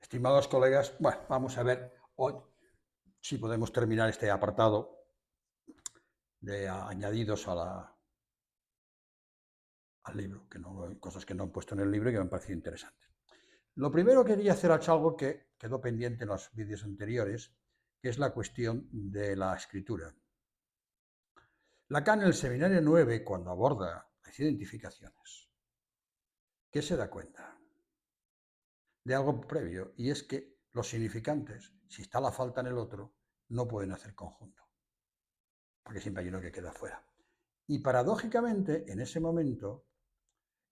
Estimados colegas, bueno, vamos a ver hoy si podemos terminar este apartado de añadidos al libro, cosas que no han puesto en el libro y que me han parecido interesantes. Lo primero que quería hacer es algo que quedó pendiente en los vídeos anteriores, que es la cuestión de la escritura. Lacan en el seminario 9, cuando aborda las identificaciones, ¿qué se da cuenta? De algo previo, y es que los significantes, si está la falta en el otro, no pueden hacer conjunto, porque siempre hay uno que queda fuera. Y paradójicamente, en ese momento,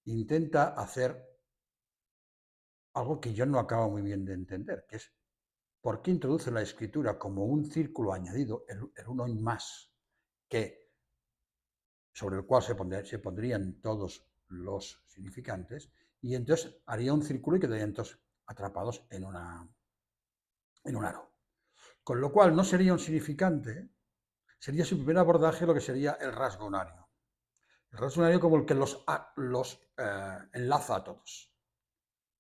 intenta hacer algo que yo no acabo muy bien de entender, que es por qué introduce la escritura como un círculo añadido, el uno en más, que, sobre el cual se pondrían todos los significantes, y entonces haría un círculo y quedarían entonces atrapados en un aro. Con lo cual no sería un significante, sería su primer abordaje lo que sería el rasgo unario. El rasgo unario como el que los enlaza a todos.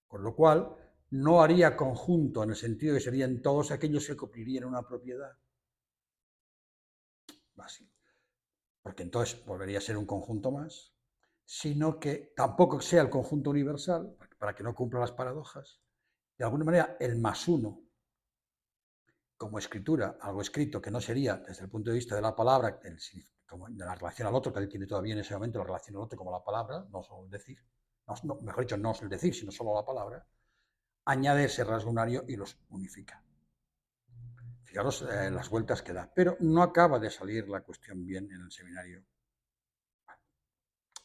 Con lo cual, no haría conjunto en el sentido de que serían todos aquellos que cumplirían una propiedad. Así. Porque entonces volvería a ser un conjunto más, sino que tampoco sea el conjunto universal, para que no cumpla las paradojas. De alguna manera, el más uno, como escritura, algo escrito que no sería, desde el punto de vista de la palabra, como de la relación al otro, que él tiene todavía en ese momento la relación al otro como la palabra, no solo el decir, mejor dicho, no es el decir, sino solo la palabra, añade ese rasgo unario y los unifica. Fijaros las vueltas que da, pero no acaba de salir la cuestión bien en el seminario.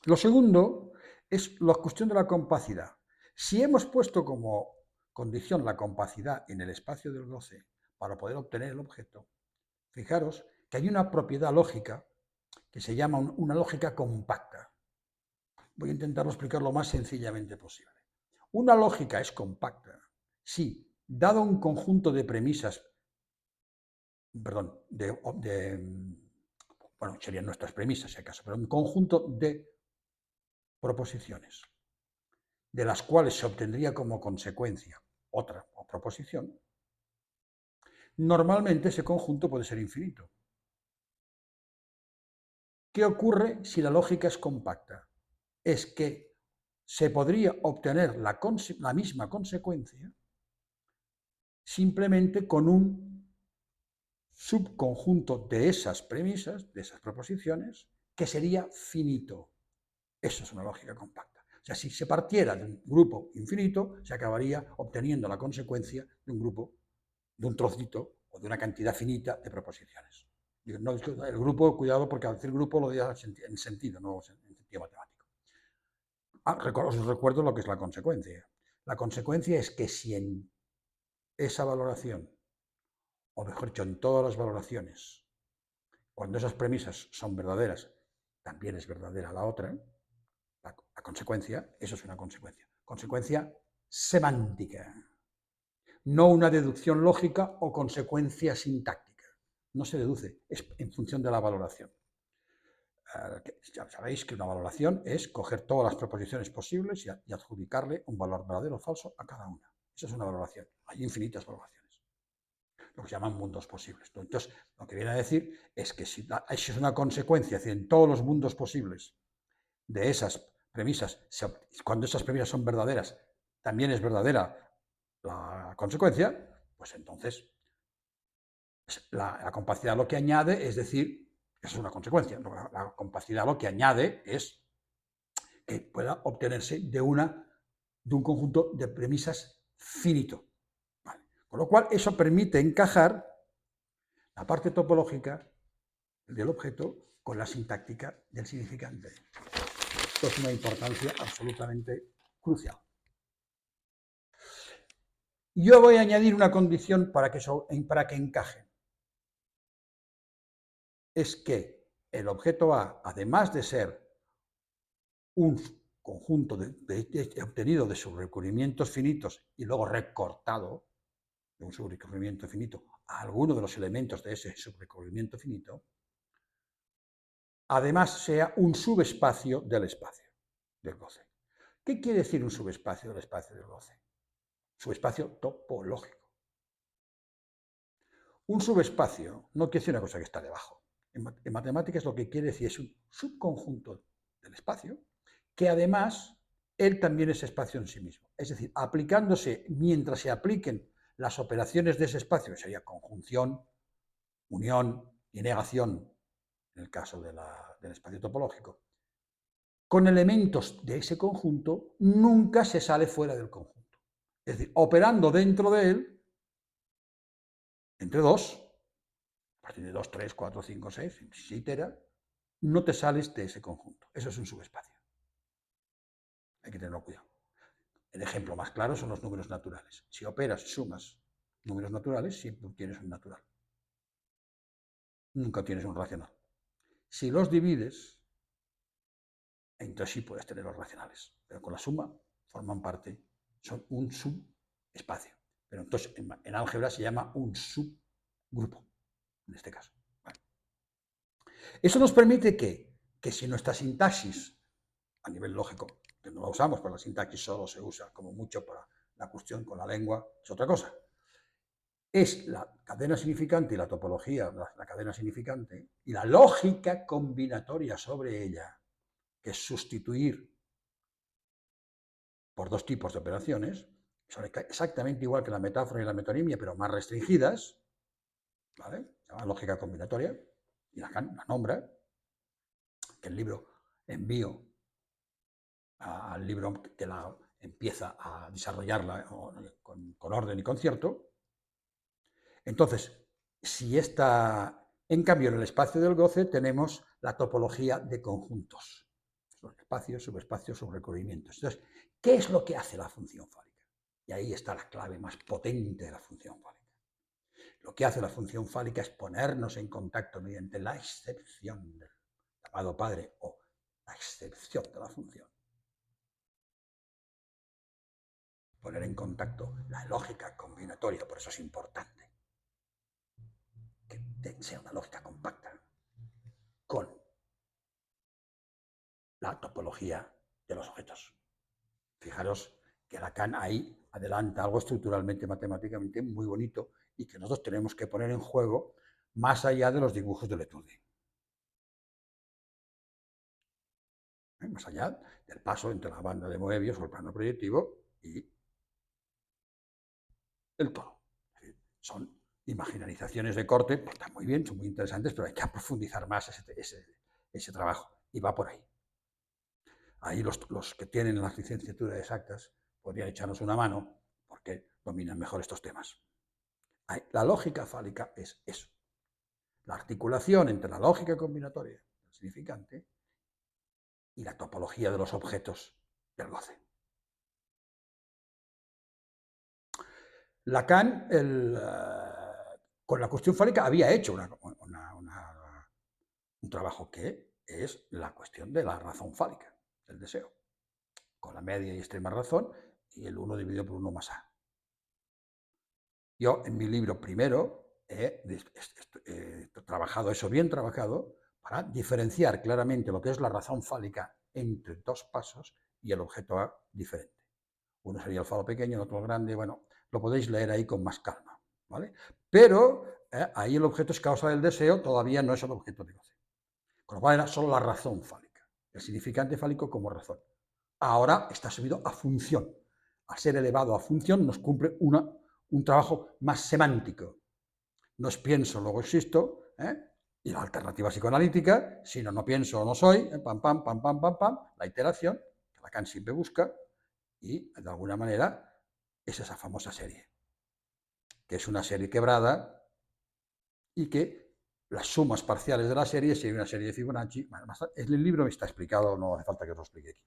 Lo segundo es la cuestión de la compacidad. Si hemos puesto como condición la compacidad en el espacio del goce para poder obtener el objeto, fijaros que hay una propiedad lógica que se llama una lógica compacta. Voy a intentarlo explicar lo más sencillamente posible. Una lógica es compacta si, dado un conjunto de premisas, perdón, bueno, serían nuestras premisas si acaso, pero un conjunto de proposiciones, de las cuales se obtendría como consecuencia otra proposición, normalmente ese conjunto puede ser infinito. ¿Qué ocurre si la lógica es compacta? Es que se podría obtener la misma consecuencia simplemente con un subconjunto de esas premisas, de esas proposiciones, que sería finito. Eso es una lógica compacta. O sea, si se partiera de un grupo infinito, se acabaría obteniendo la consecuencia de un grupo, de un trocito o de una cantidad finita de proposiciones. No, el grupo, cuidado, porque al decir grupo lo digo en sentido, no en sentido matemático. Os recuerdo lo que es la consecuencia. La consecuencia es que si en esa valoración, o mejor dicho, en todas las valoraciones, cuando esas premisas son verdaderas, también es verdadera la otra, la consecuencia, eso es una consecuencia. Consecuencia semántica, no una deducción lógica o consecuencia sintáctica. No se deduce, es en función de la valoración. Ya sabéis que una valoración es coger todas las proposiciones posibles y adjudicarle un valor verdadero o falso a cada una. Eso es una valoración. Hay infinitas valoraciones, lo que se llaman mundos posibles. Entonces, lo que viene a decir es que si es una consecuencia, es decir, en todos los mundos posibles de esas premisas, cuando esas premisas son verdaderas, también es verdadera la consecuencia, pues entonces la compacidad lo que añade es decir, eso es una consecuencia, la compacidad lo que añade es que pueda obtenerse de un conjunto de premisas finito. ¿Vale? Con lo cual, eso permite encajar la parte topológica del objeto con la sintáctica del significante. Esto es una importancia absolutamente crucial. Yo voy a añadir una condición para que encaje. Es que el objeto A, además de ser un conjunto obtenido de subrecubrimientos finitos y luego recortado de un subrecubrimiento finito a alguno de los elementos de ese subrecubrimiento finito, además sea un subespacio del espacio del goce. ¿Qué quiere decir un subespacio del espacio del goce? subespacio topológico. Un subespacio no quiere decir una cosa que está debajo. En matemáticas lo que quiere decir es un subconjunto del espacio que además él también es espacio en sí mismo. Es decir, aplicándose, mientras se apliquen las operaciones de ese espacio, que sería conjunción, unión y negación, en el caso del espacio topológico, con elementos de ese conjunto, nunca se sale fuera del conjunto. Es decir, operando dentro de él, entre dos, a partir de 2, 3, 4, 5, 6, si se itera, no te sales de ese conjunto. Eso es un subespacio. Hay que tenerlo cuidado. El ejemplo más claro son los números naturales. Si operas y sumas números naturales, siempre tienes un natural. Nunca tienes un racional. Si los divides, entonces sí puedes tener los racionales. Pero con la suma forman parte, son un subespacio. Pero entonces en álgebra se llama un subgrupo, en este caso. Bueno. Eso nos permite que si nuestra sintaxis, a nivel lógico, que no la usamos, pero la sintaxis solo se usa como mucho para la cuestión con la lengua, es otra cosa, es la cadena significante y la topología, la cadena significante, y la lógica combinatoria sobre ella, que es sustituir por dos tipos de operaciones, son exactamente igual que la metáfora y la metonimia, pero más restringidas, ¿vale? Se llama lógica combinatoria, y la nombra, que el libro envío al libro que la empieza a desarrollarla con orden y concierto. Entonces, si está, en cambio, en el espacio del goce tenemos la topología de conjuntos, son espacios, subespacios, subrecubrimientos. Entonces, ¿qué es lo que hace la función fálica? Y ahí está la clave más potente de la función fálica. Lo que hace la función fálica es ponernos en contacto mediante la excepción del llamado padre o la excepción de la función. Poner en contacto la lógica combinatoria, por eso es importante que sea una lógica compacta, con la topología de los objetos. Fijaros que Lacan ahí adelanta algo estructuralmente, matemáticamente muy bonito y que nosotros tenemos que poner en juego más allá de los dibujos del estudio. Más allá del paso entre la banda de Moebius o el plano proyectivo y el todo. Son imaginarizaciones de corte, pues están muy bien, son muy interesantes, pero hay que profundizar más ese trabajo y va por ahí. Ahí los que tienen las licenciaturas exactas podrían echarnos una mano porque dominan mejor estos temas. La lógica fálica es eso, la articulación entre la lógica combinatoria del significante y la topología de los objetos del goce. Lacan, con la cuestión fálica, había hecho un trabajo que es la cuestión de la razón fálica, del deseo, con la media y extrema razón y el 1 dividido por 1 más a. Yo en mi libro primero he trabajado eso bien trabajado para diferenciar claramente lo que es la razón fálica entre dos pasos y el objeto A diferente. Uno sería el falo pequeño, el otro el grande, bueno, lo podéis leer ahí con más calma, ¿vale? Pero ahí el objeto es causa del deseo, todavía no es el objeto de goce. Con lo cual era solo la razón fálica, el significante fálico como razón. Ahora está subido a función. Al ser elevado a función nos cumple un trabajo más semántico. No es pienso, luego existo, y la alternativa psicoanalítica, sino no pienso o no soy, pam, pam, pam, pam, pam, pam, la iteración, que Lacan siempre busca, y de alguna manera es esa famosa serie, que es una serie quebrada y que las sumas parciales de la serie sería una serie de Fibonacci. En el libro está explicado, no hace falta que os lo explique aquí.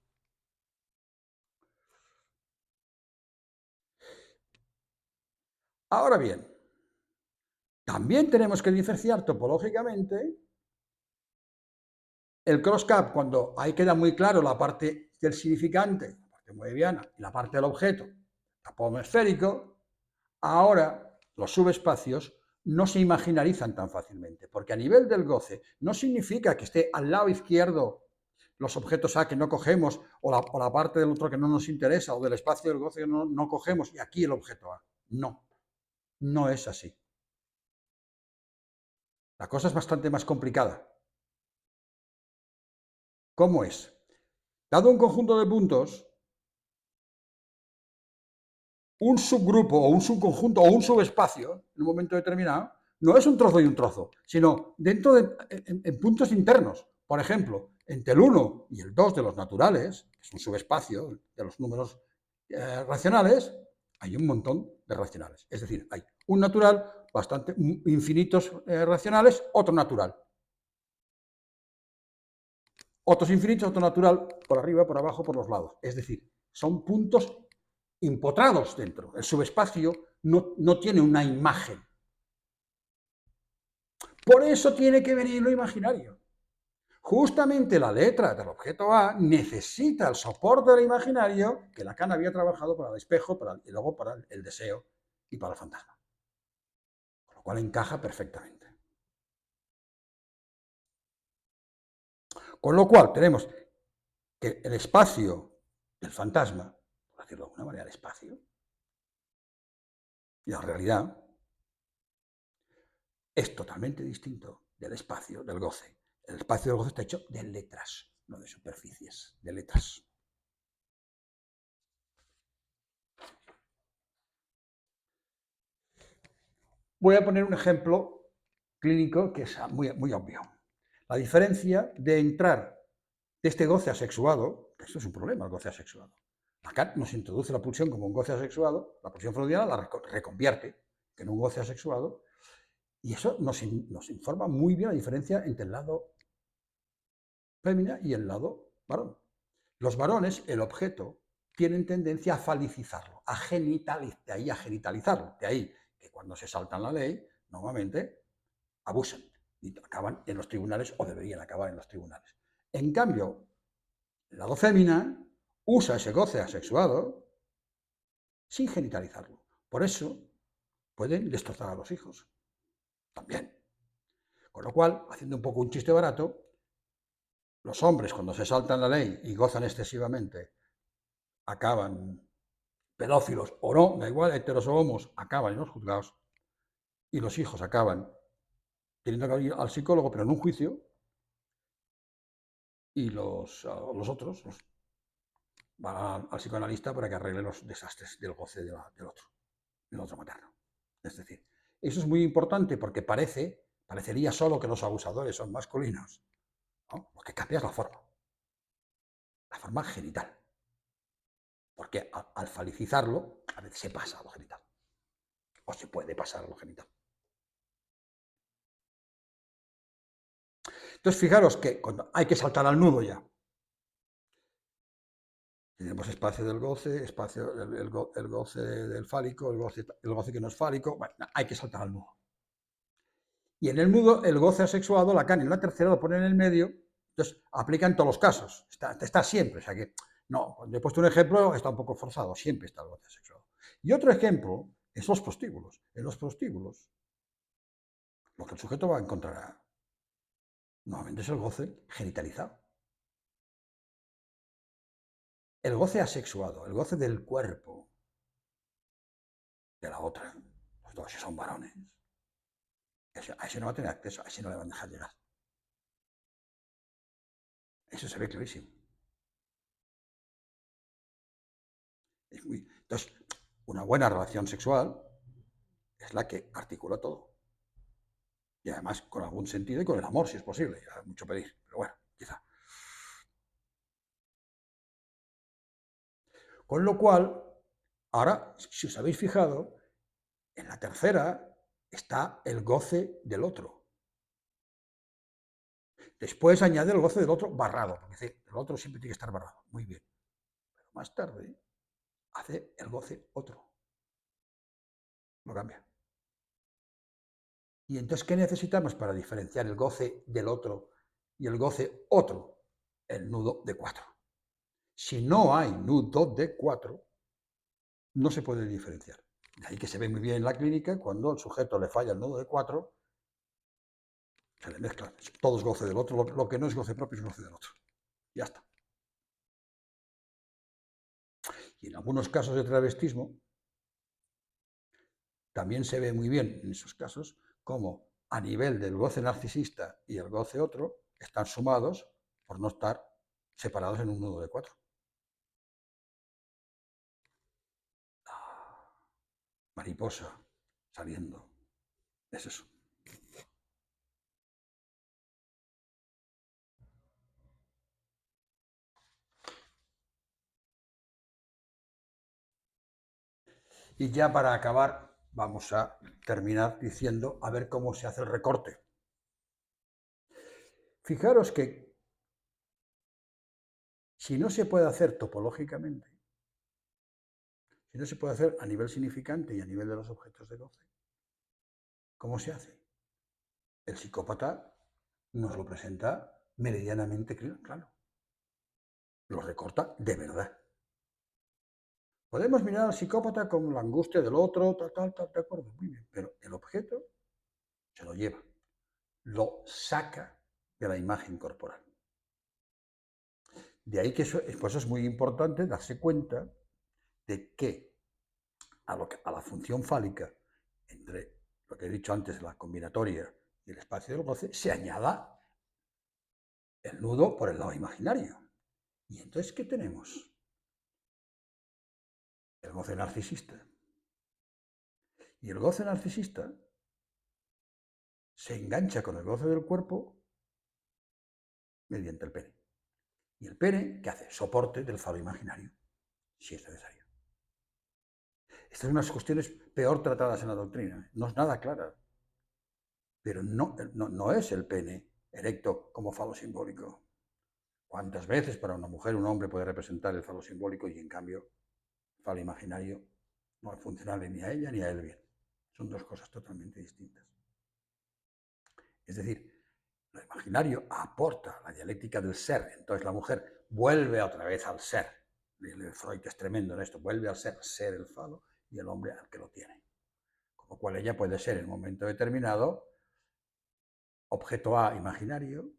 Ahora bien, también tenemos que diferenciar topológicamente el cross-cap, cuando ahí queda muy claro la parte del significante, la parte moebiana, y la parte del objeto, tapón esférico. Ahora los subespacios no se imaginarizan tan fácilmente, porque a nivel del goce no significa que esté al lado izquierdo, los objetos A que no cogemos, o la parte del otro que no nos interesa, o del espacio del goce que no cogemos, y aquí el objeto A. No, no es así. La cosa es bastante más complicada. ¿Cómo es? Dado un conjunto de puntos, un subgrupo o un subconjunto o un subespacio, en un momento determinado, no es un trozo y un trozo, sino dentro en puntos internos. Por ejemplo, entre el 1 y el 2 de los naturales, que es un subespacio de los números racionales, hay un montón de racionales. Es decir, hay un natural, infinitos racionales, otro natural. Otros infinitos, otro natural, por arriba, por abajo, por los lados. Es decir, son puntos empotrados dentro. El subespacio no tiene una imagen. Por eso tiene que venir lo imaginario. Justamente la letra del objeto A necesita el soporte del imaginario que Lacan había trabajado para el espejo y luego para el deseo y para el fantasma. Con lo cual encaja perfectamente. Con lo cual tenemos que el espacio del fantasma, por decirlo de alguna manera, el espacio, y la realidad, es totalmente distinto del espacio del goce. El espacio del goce está hecho de letras, no de superficies, de letras. Voy a poner un ejemplo clínico que es muy, muy obvio. La diferencia de entrar de este goce asexuado, que esto es un problema, el goce asexuado. Lacan nos introduce la pulsión como un goce asexuado, la pulsión freudiana la reconvierte en un goce asexuado, y eso nos informa muy bien la diferencia entre el lado fémina y el lado varón. Los varones, el objeto, tienen tendencia a falicizarlo, a genitalizarlo. De ahí que cuando se saltan la ley, normalmente abusan y acaban en los tribunales o deberían acabar en los tribunales. En cambio, el lado fémina usa ese goce asexuado sin genitalizarlo. Por eso pueden destrozar a los hijos también. Con lo cual, haciendo un poco un chiste barato, los hombres cuando se saltan la ley y gozan excesivamente acaban pedófilos o no, da igual, heteros o homos, acaban en los juzgados y los hijos acaban teniendo que ir al psicólogo, pero en un juicio, y los otros van al psicoanalista para que arregle los desastres del goce del otro materno. Es decir, eso es muy importante porque parecería solo que los abusadores son masculinos, ¿no? Lo que cambia es la forma genital. Porque al falicizarlo, a veces se pasa a lo genital. O se puede pasar a lo genital. Entonces, fijaros que cuando hay que saltar al nudo ya. Tenemos espacio del goce, espacio el goce del fálico, el goce que no es fálico. Bueno, hay que saltar al nudo. Y en el nudo, el goce asexuado, Lacan en la tercera lo pone en el medio, entonces aplica en todos los casos. Está siempre. O sea que, no, cuando he puesto un ejemplo, está un poco forzado, siempre está el goce asexuado. Y otro ejemplo es los prostíbulos. En los prostíbulos, lo que el sujeto va a encontrar nuevamente es el goce genitalizado. El goce asexuado, el goce del cuerpo de la otra, los dos, si son varones, a ese no va a tener acceso, a ese no le van a dejar llegar. Eso se ve clarísimo. Entonces, una buena relación sexual es la que articula todo. Y además con algún sentido y con el amor, si es posible. Ya mucho pedir, pero bueno, quizá. Con lo cual, ahora, si os habéis fijado, en la tercera está el goce del otro. Después añade el goce del otro barrado, porque el otro siempre tiene que estar barrado. Muy bien. Pero más tarde hace el goce otro. Lo cambia. Y entonces, ¿qué necesitamos para diferenciar el goce del otro y el goce otro? El nudo de 4. Si no hay nudo de 4, no se puede diferenciar. De ahí que se ve muy bien en la clínica cuando al sujeto le falla el nudo de 4, se le mezclan. Todo es goce del otro, lo que no es goce propio es goce del otro. Ya está. Y en algunos casos de travestismo, también se ve muy bien en esos casos cómo a nivel del goce narcisista y el goce otro están sumados por no estar separados en un nudo de 4. Mariposa saliendo. Es eso. Y ya para acabar, vamos a terminar diciendo a ver cómo se hace el recorte. Fijaros que si no se puede hacer topológicamente, si no se puede hacer a nivel significante y a nivel de los objetos de goce, ¿cómo se hace? El psicópata nos lo presenta meridianamente claro. Lo recorta de verdad. Podemos mirar al psicópata como la angustia del otro, tal, de acuerdo, muy bien, pero el objeto se lo lleva, lo saca de la imagen corporal. De ahí que por eso es muy importante darse cuenta de que a la función fálica, entre lo que he dicho antes, la combinatoria y el espacio del goce, se añada el nudo por el lado imaginario. Y entonces, ¿qué tenemos? El goce narcisista. Y el goce narcisista se engancha con el goce del cuerpo mediante el pene. Y el pene, ¿qué hace? Soporte del falo imaginario, si es necesario. Estas son unas cuestiones peor tratadas en la doctrina. No es nada clara. Pero no es el pene erecto como falo simbólico. ¿Cuántas veces para una mujer un hombre puede representar el falo simbólico y en cambio el falo imaginario no es funcional ni a ella ni a él bien? Son dos cosas totalmente distintas. Es decir, lo imaginario aporta la dialéctica del ser, entonces la mujer vuelve otra vez al ser. Freud es tremendo en esto, vuelve al ser el falo, y el hombre al que lo tiene. Con lo cual ella puede ser en un momento determinado objeto A imaginario,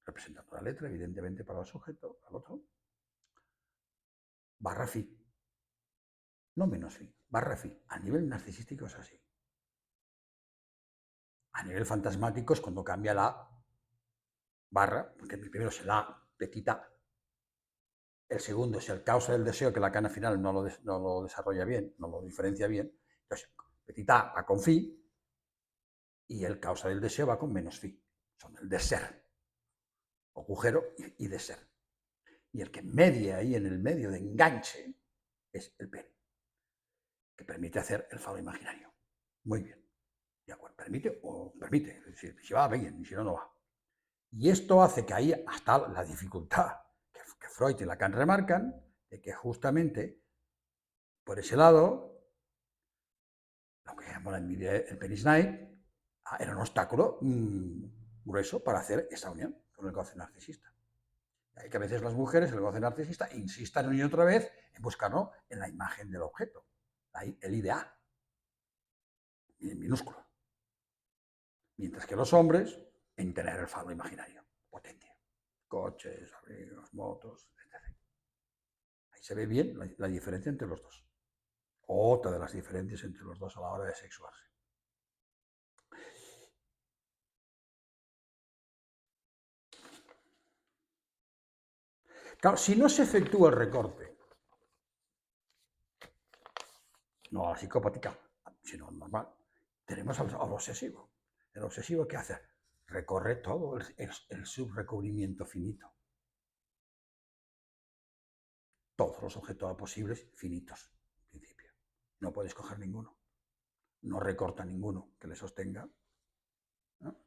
representando la letra, evidentemente para el sujeto, al otro, barra fi, no menos fi, barra fi. A nivel narcisístico es así. A nivel fantasmático es cuando cambia la barra, porque primero es la petita, el segundo es el causa del deseo, que Lacan al final no lo desarrolla bien, no lo diferencia bien. Entonces, petita va con fi y el causa del deseo va con menos fi. Son el de ser, agujero y de ser. Y el que media ahí en el medio de enganche es el pene, que permite hacer el falo imaginario. Muy bien. ¿De acuerdo? Permite o permite. Si va, bien, y si no, no va. Y esto hace que ahí hasta la dificultad que Freud y Lacan remarcan, de que justamente por ese lado, lo que llamó el penisnipe, era un obstáculo grueso para hacer esa unión con el goce narcisista. Hay que a veces las mujeres, el goce narcisista, insistan una y otra vez en buscarlo en la imagen del objeto, el idea, en minúsculo. Mientras que los hombres, en tener el falo imaginario, potencia. Coches, amigos, motos, etc. Ahí se ve bien la diferencia entre los dos. Otra de las diferencias entre los dos a la hora de sexuarse. Claro, si no se efectúa el recorte, no a la psicopática, sino normal, tenemos al obsesivo. El obsesivo, ¿qué hace? Recorre todo el subrecubrimiento finito. Todos los objetos posibles finitos, en principio. No puede escoger ninguno. No recorta ninguno que le sostenga. ¿No?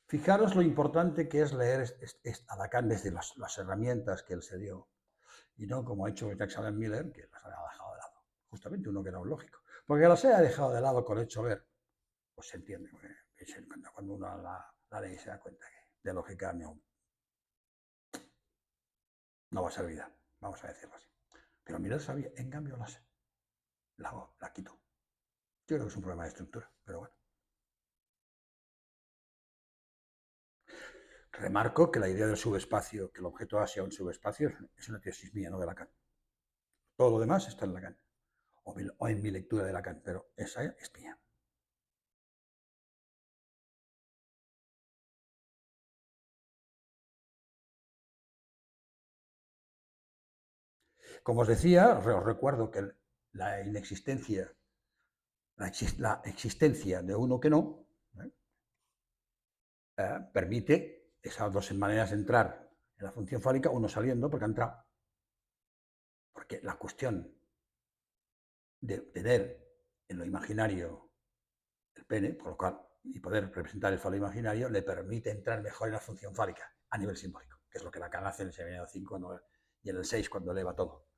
Fijaros lo importante que es leer a Lacan desde las herramientas que él se dio, y no como ha hecho Jacques Alain Miller, que las ha dejado de lado. Justamente uno que era un lógico. Porque las haya dejado de lado con hecho ver, pues se entiende. Cuando uno la lee se da cuenta que de lógica no va a servir, vamos a decirlo así. Pero Miller sabía, en cambio la quitó. Yo creo que es un problema de estructura, pero bueno. Remarco que la idea del subespacio, que el objeto A sea un subespacio, es una tesis mía, no de Lacan. Todo lo demás está en Lacan, o en mi lectura de Lacan, pero esa es mía. Como os decía, os recuerdo que la inexistencia, la existencia de uno que no, permite esas dos maneras de entrar en la función fálica, uno saliendo porque ha entrado. Porque la cuestión de tener en lo imaginario el pene, por lo cual, y poder representar el falo imaginario, le permite entrar mejor en la función fálica a nivel simbólico, que es lo que Lacan hace en el seminario 5 y en el 6 cuando eleva todo.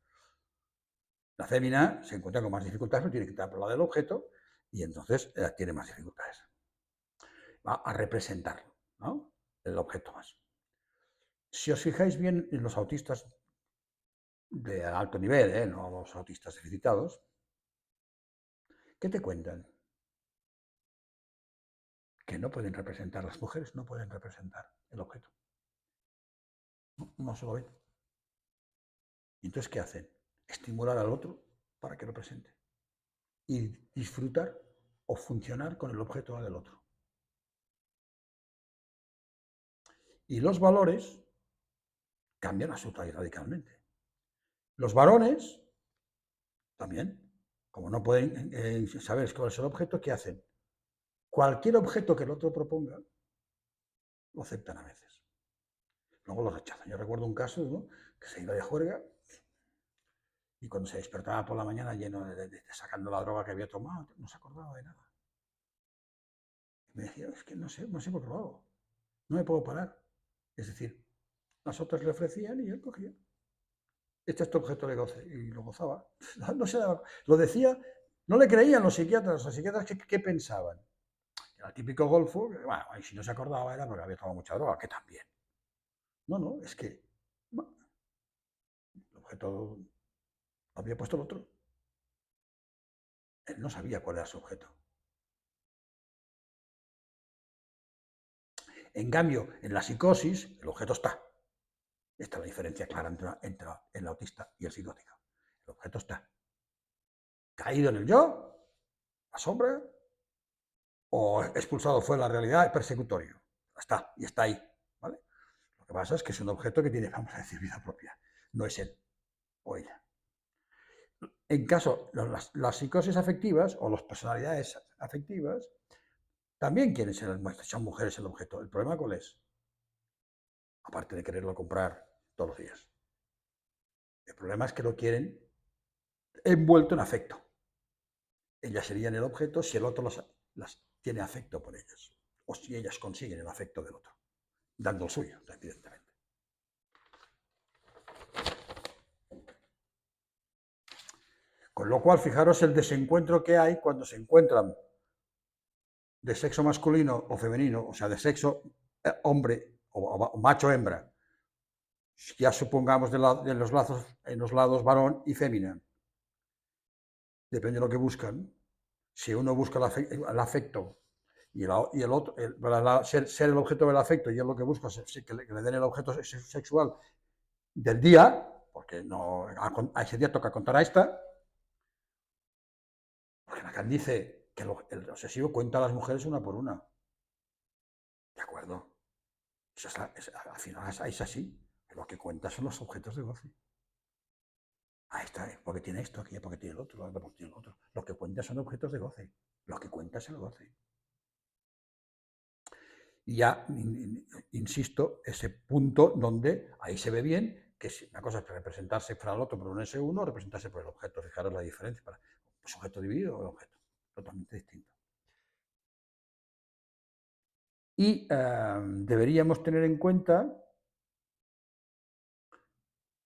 La fémina se encuentra con más dificultades, pero tiene que entrar por la del objeto y entonces tiene más dificultades. Va a representarlo, ¿no? El objeto más. Si os fijáis bien en los autistas de alto nivel, no los autistas deficitados, ¿qué te cuentan? Que no pueden representar, las mujeres no pueden representar el objeto. No se lo ven. ¿Y entonces qué hacen? Estimular al otro para que lo presente. Y disfrutar o funcionar con el objeto del otro. Y los valores cambian absolutamente radicalmente. Los varones también, como no pueden saber cuál es el objeto, ¿qué hacen? Cualquier objeto que el otro proponga, lo aceptan a veces. Luego lo rechazan. Yo recuerdo un caso, ¿no?, que se iba de juerga y cuando se despertaba por la mañana lleno sacando la droga que había tomado, no se acordaba de nada. Y me decía, es que no sé por qué lo hago. No me puedo parar. Es decir, las otras le ofrecían y él cogía. Este es tu objeto de goce. Y lo gozaba. No se daba, lo decía, no le creían los psiquiatras. Los psiquiatras, ¿qué pensaban? Era el típico golfo, que, bueno, y si no se acordaba era porque había tomado mucha droga, que también. No, es que bueno, el objeto lo había puesto el otro. Él no sabía cuál era su objeto. En cambio, en la psicosis, el objeto está. Esta es la diferencia clara entre el autista y el psicótico. El objeto está caído en el yo, la sombra, o expulsado fuera de la realidad, persecutorio. Está, y está ahí. ¿Vale? Lo que pasa es que es un objeto que tiene, vamos a decir, vida propia. No es él o ella. En caso, las psicosis afectivas o las personalidades afectivas también quieren ser, son mujeres el objeto. ¿El problema cuál es? Aparte de quererlo comprar todos los días. El problema es que lo quieren envuelto en afecto. Ellas serían el objeto si el otro las tiene afecto por ellas. O si ellas consiguen el afecto del otro. Dando el suyo, evidentemente. Con lo cual, fijaros el desencuentro que hay cuando se encuentran de sexo masculino o femenino, o sea, de sexo hombre o macho-hembra, ya supongamos de los lazos, en los lados varón y fémina, depende de lo que buscan. Si uno busca el afecto y el otro, ser el objeto del afecto y es lo que busca, que le den el objeto sexual del día, porque no, a ese día toca contar a esta, porque Lacan dice que el obsesivo cuenta a las mujeres una por una. ¿De acuerdo? Al final es así. Lo que cuenta son los objetos de goce. Ahí está, porque tiene esto, aquí porque tiene el otro, porque tiene el otro. Lo que cuenta son objetos de goce. Lo que cuenta es el goce. Y ya, insisto, ese punto donde ahí se ve bien que si una cosa es representarse para el otro por un S1 o representarse por el objeto. Fijaros la diferencia. Para sujeto dividido o objeto. Totalmente distinto. Y deberíamos tener en cuenta,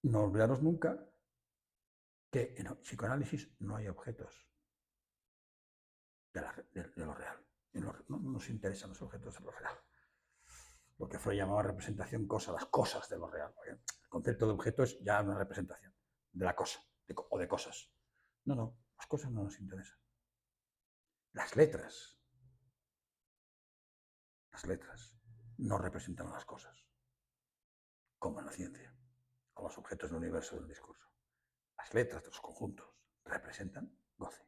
no olvidaros nunca, que en psicoanálisis no hay objetos de lo real. No nos interesan los objetos de lo real. Lo que Freud llamaba representación cosa, las cosas de lo real. El concepto de objeto es ya una representación de la cosa o de cosas. No, las cosas no nos interesan. Las letras no representan las cosas. como en la ciencia, con los objetos del universo del discurso. Las letras de los conjuntos representan goce.